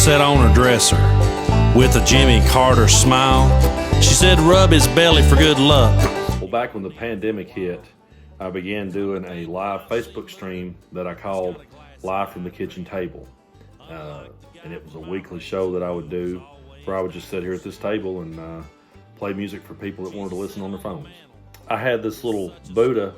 sat on her dresser with a Jimmy Carter smile. She said, rub his belly for good luck. Well, back when the pandemic hit, I began doing a live Facebook stream that I called Live from the Kitchen Table. And it was a weekly show that I would do where I would just sit here at this table and play music for people that wanted to listen on their phones. I had this little Buddha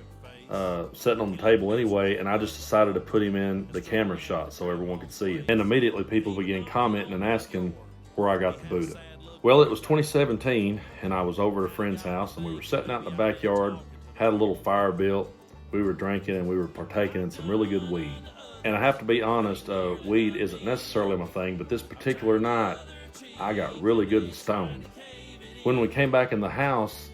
sitting on the table anyway, and I just decided to put him in the camera shot so everyone could see it. And immediately people began commenting and asking where I got the Buddha. Well, it was 2017, and I was over at a friend's house, and we were sitting out in the backyard, had a little fire built, we were drinking, and we were partaking in some really good weed. And I have to be honest, weed isn't necessarily my thing, but this particular night, I got really good and stoned. When we came back in the house,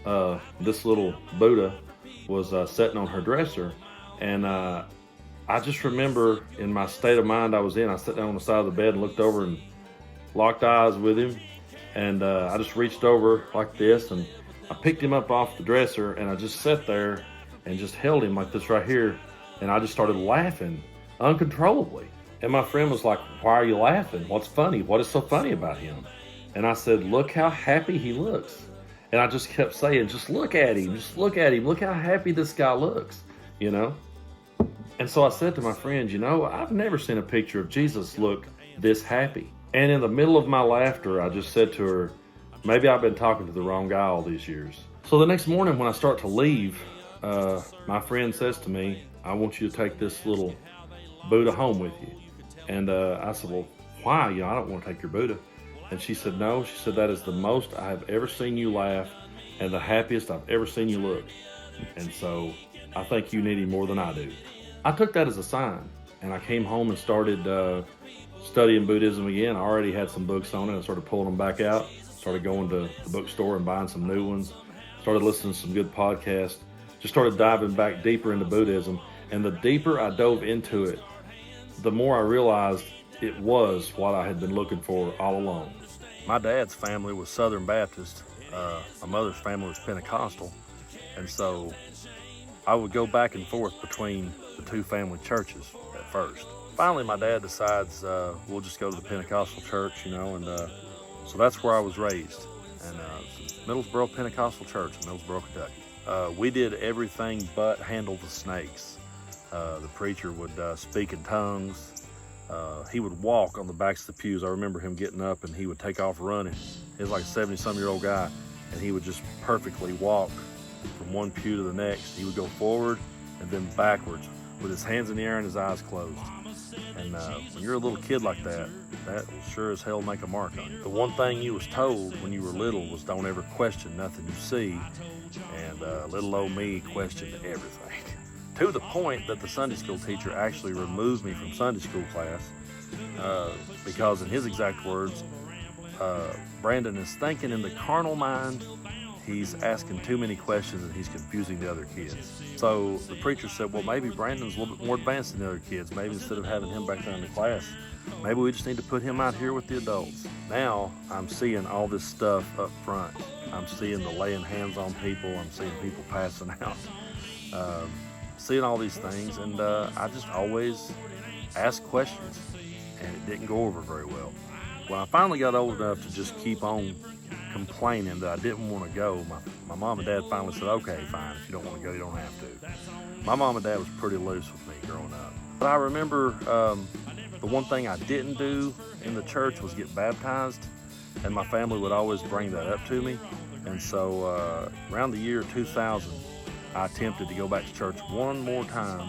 this little Buddha was sitting on her dresser, and I just remember in my state of mind I was in, I sat down on the side of the bed and looked over and locked eyes with him, and I just reached over like this, and I picked him up off the dresser, and I just sat there and just held him like this right here, and I just started laughing uncontrollably. And my friend was like, why are you laughing? What's funny? What is so funny about him? And I said, look how happy he looks. And I just kept saying, just look at him, just look at him, look how happy this guy looks, you know? And so I said to my friend, you know, I've never seen a picture of Jesus look this happy. And in the middle of my laughter, I just said to her, maybe I've been talking to the wrong guy all these years. So the next morning when I start to leave, my friend says to me, I want you to take this little Buddha home with you. And I said, well, why? You know, I don't want to take your Buddha. And she said, no. She said, that is the most I have ever seen you laugh and the happiest I've ever seen you look. And so I think you need him more than I do. I took that as a sign, and I came home and started studying Buddhism again. I already had some books on it. I started pulling them back out, started going to the bookstore and buying some new ones, started listening to some good podcasts, just started diving back deeper into Buddhism. And the deeper I dove into it, the more I realized it was what I had been looking for all along. My dad's family was Southern Baptist. My mother's family was Pentecostal. And so I would go back and forth between the two family churches at first. Finally, my dad decides we'll just go to the Pentecostal Church, you know, and so that's where I was raised. And Middlesboro Pentecostal Church in Middlesboro, Kentucky. We did everything but handle the snakes. The preacher would speak in tongues. He would walk on the backs of the pews. I remember him getting up and he would take off running. He was like a 70-some-year-old guy, and he would just perfectly walk from one pew to the next. He would go forward and then backwards with his hands in the air and his eyes closed. And when you're a little kid like that, that will sure as hell make a mark on you. The one thing you was told when you were little was don't ever question nothing you see, and little old me questioned everything. To the point that the Sunday school teacher actually removed me from Sunday school class because in his exact words, Brandon is thinking in the carnal mind, he's asking too many questions and he's confusing the other kids. So the preacher said, well, maybe Brandon's a little bit more advanced than the other kids. Maybe instead of having him back there in the class, maybe we just need to put him out here with the adults. Now I'm seeing all this stuff up front. I'm seeing the laying hands on people. I'm seeing people passing out. Seeing all these things, and I just always asked questions, and it didn't go over very well. When I finally got old enough to just keep on complaining that I didn't want to go, my mom and dad finally said, okay, fine, if you don't want to go, you don't have to. My mom and dad was pretty loose with me growing up. But I remember the one thing I didn't do in the church was get baptized, and my family would always bring that up to me. And so around the year 2000, I attempted to go back to church one more time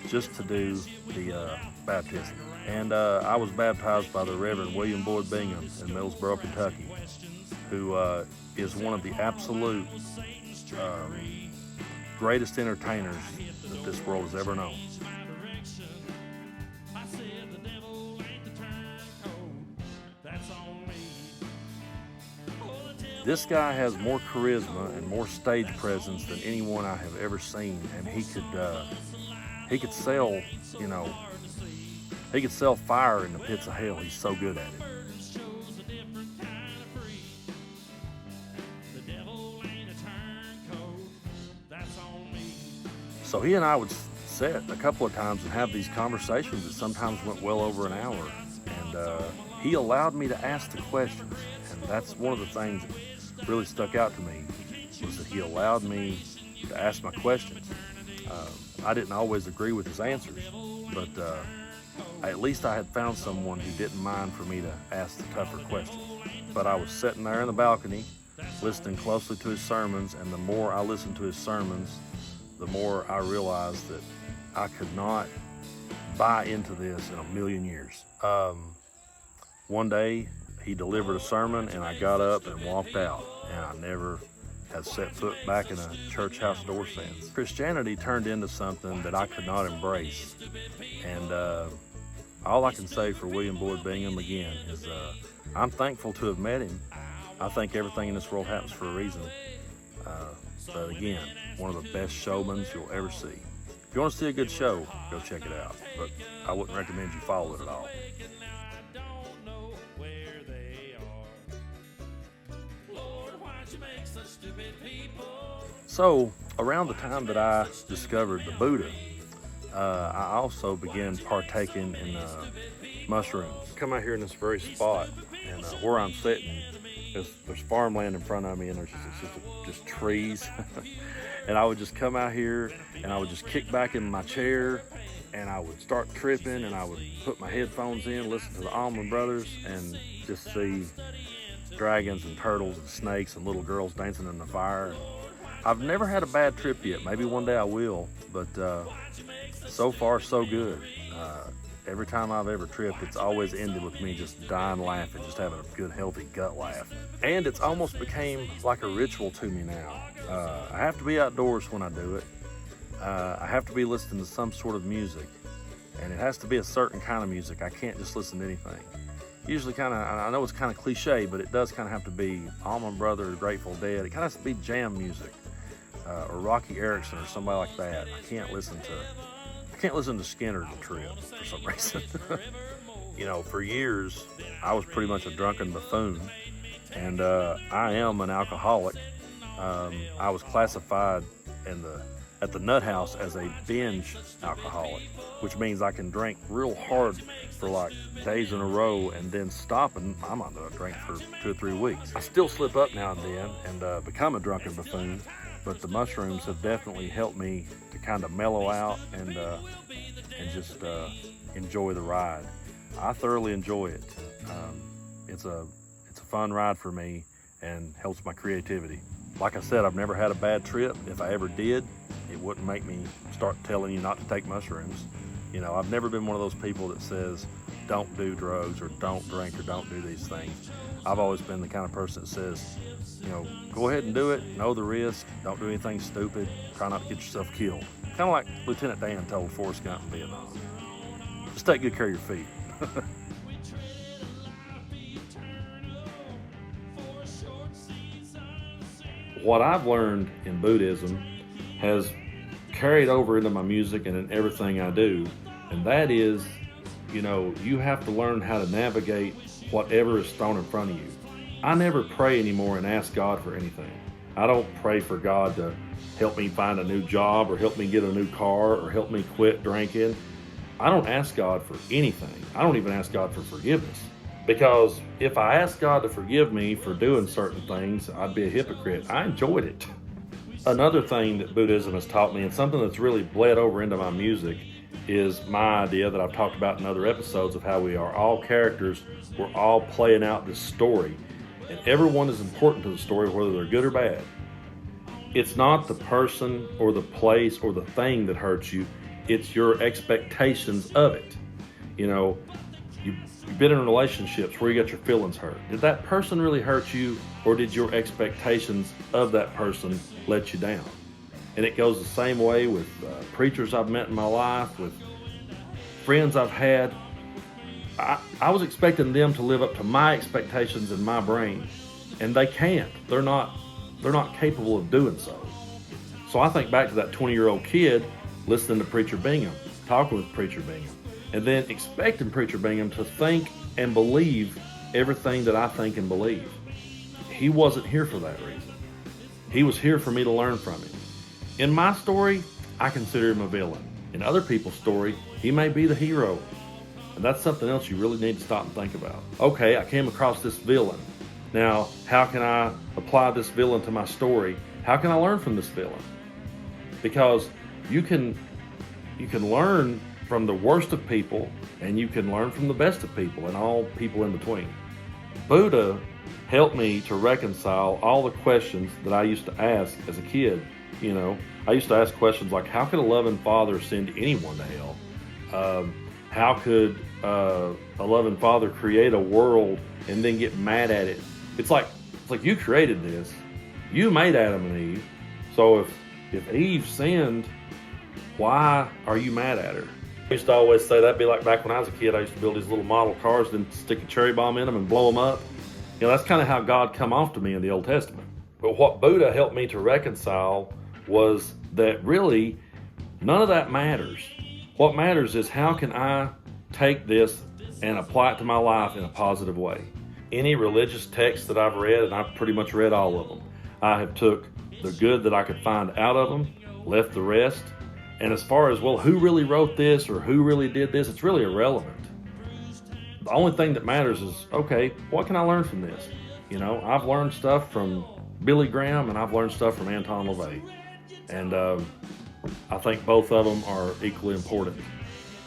just to do the baptism. And I was baptized by the Reverend WB Bingham in Middlesboro, Kentucky, who is one of the absolute greatest entertainers that this world has ever known. This guy has more charisma and more stage presence than anyone I have ever seen, and he could sell, you know, he could sell fire in the pits of hell. He's so good at it. So he and I would sit a couple of times and have these conversations that sometimes went well over an hour. And he allowed me to ask the questions. And that's one of the things that really stuck out to me, was that he allowed me to ask my questions. I didn't always agree with his answers, but at least I had found someone who didn't mind for me to ask the tougher questions. But I was sitting there in the balcony, listening closely to his sermons, and the more I listened to his sermons, the more I realized that I could not buy into this in a million years. One day, he delivered a sermon, and I got up and walked out, and I never have set foot back in a church house door since. Christianity turned into something that I could not embrace, and all I can say for William Boyd Bingham again is I'm thankful to have met him. I think everything in this world happens for a reason, but again, one of the best showmen you'll ever see. If you want to see a good show, go check it out, but I wouldn't recommend you follow it at all. So, around the time that I discovered the Buddha, I also began partaking in mushrooms. Come out here in this very spot, and where I'm sitting, there's farmland in front of me, and there's just trees. And I would just come out here, and I would just kick back in my chair, and I would start tripping, and I would put my headphones in, listen to the Allman Brothers, and just see dragons and turtles and snakes and little girls dancing in the fire. I've never had a bad trip yet. Maybe one day I will, but so far so good. Every time I've ever tripped, it's always ended with me just dying laughing, just having a good, healthy gut laugh. And it's almost became like a ritual to me now. I have to be outdoors when I do it. I have to be listening to some sort of music, and it has to be a certain kind of music. I can't just listen to anything. Usually I know it's kind of cliche, but it does kind of have to be Allman Brothers, Grateful Dead. It kind of has to be jam music, or Rocky Erickson or somebody like that. I can't listen to Skinner to trip for some reason. You know, for years, I was pretty much a drunken buffoon, and I am an alcoholic. I was classified at the Nut House as a binge alcoholic, which means I can drink real hard for like days in a row and then stop, and I might not drink for 2 or 3 weeks. I still slip up now and then and become a drunken buffoon, but the mushrooms have definitely helped me to kind of mellow out and just enjoy the ride. I thoroughly enjoy it. It's a fun ride for me and helps my creativity. Like I said, I've never had a bad trip. If I ever did, it wouldn't make me start telling you not to take mushrooms. You know, I've never been one of those people that says, don't do drugs or don't drink or don't do these things. I've always been the kind of person that says, you know, go ahead and do it, know the risk, don't do anything stupid, try not to get yourself killed. Kind of like Lieutenant Dan told Forrest Gump in Vietnam. Just take good care of your feet. What I've learned in Buddhism has carried over into my music and in everything I do, and that is, you know, you have to learn how to navigate whatever is thrown in front of you. I never pray anymore and ask God for anything. I don't pray for God to help me find a new job or help me get a new car or help me quit drinking. I don't ask God for anything. I don't even ask God for forgiveness. Because if I asked God to forgive me for doing certain things, I'd be a hypocrite. I enjoyed it. Another thing that Buddhism has taught me, and something that's really bled over into my music, is my idea that I've talked about in other episodes of how we are all characters. We're all playing out this story, and everyone is important to the story, whether they're good or bad. It's not the person or the place or the thing that hurts you. It's your expectations of it. You know, you've been in relationships where you got your feelings hurt. Did that person really hurt you, or did your expectations of that person let you down? And it goes the same way with preachers I've met in my life, with friends I've had. I was expecting them to live up to my expectations in my brain, and they can't. They're not capable of doing so. So I think back to that 20-year-old kid listening to Preacher Bingham, talking with Preacher Bingham, and then expecting Preacher Bingham to think and believe everything that I think and believe. He wasn't here for that reason. He was here for me to learn from him. In my story, I consider him a villain. In other people's story, he may be the hero. And that's something else you really need to stop and think about. Okay, I came across this villain. Now, how can I apply this villain to my story? How can I learn from this villain? Because you can learn from the worst of people, and you can learn from the best of people, and all people in between. Buddha helped me to reconcile all the questions that I used to ask as a kid. You know, I used to ask questions like, how could a loving father send anyone to hell? How could a loving father create a world and then get mad at it? It's like you created this. You made Adam and Eve. So if Eve sinned, why are you mad at her? I used to always say that'd be like back when I was a kid. I used to build these little model cars, then stick a cherry bomb in them and blow them up. You know, that's kind of how God come off to me in the Old Testament. But what Buddha helped me to reconcile was that really none of that matters. What matters is how can I take this and apply it to my life in a positive way. Any religious text that I've read, and I've pretty much read all of them, I have took the good that I could find out of them, left the rest. And as far as, well, who really wrote this or who really did this, it's really irrelevant. The only thing that matters is, okay, what can I learn from this? You know, I've learned stuff from Billy Graham and I've learned stuff from Anton LaVey. And I think both of them are equally important.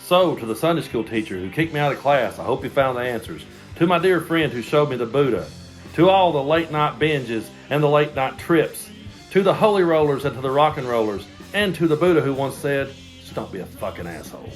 So, to the Sunday school teacher who kicked me out of class, I hope you found the answers. To my dear friend who showed me the Buddha. To all the late night binges and the late night trips. To the holy rollers and to the rock and rollers. And to the Buddha who once said, just don't be a fucking asshole.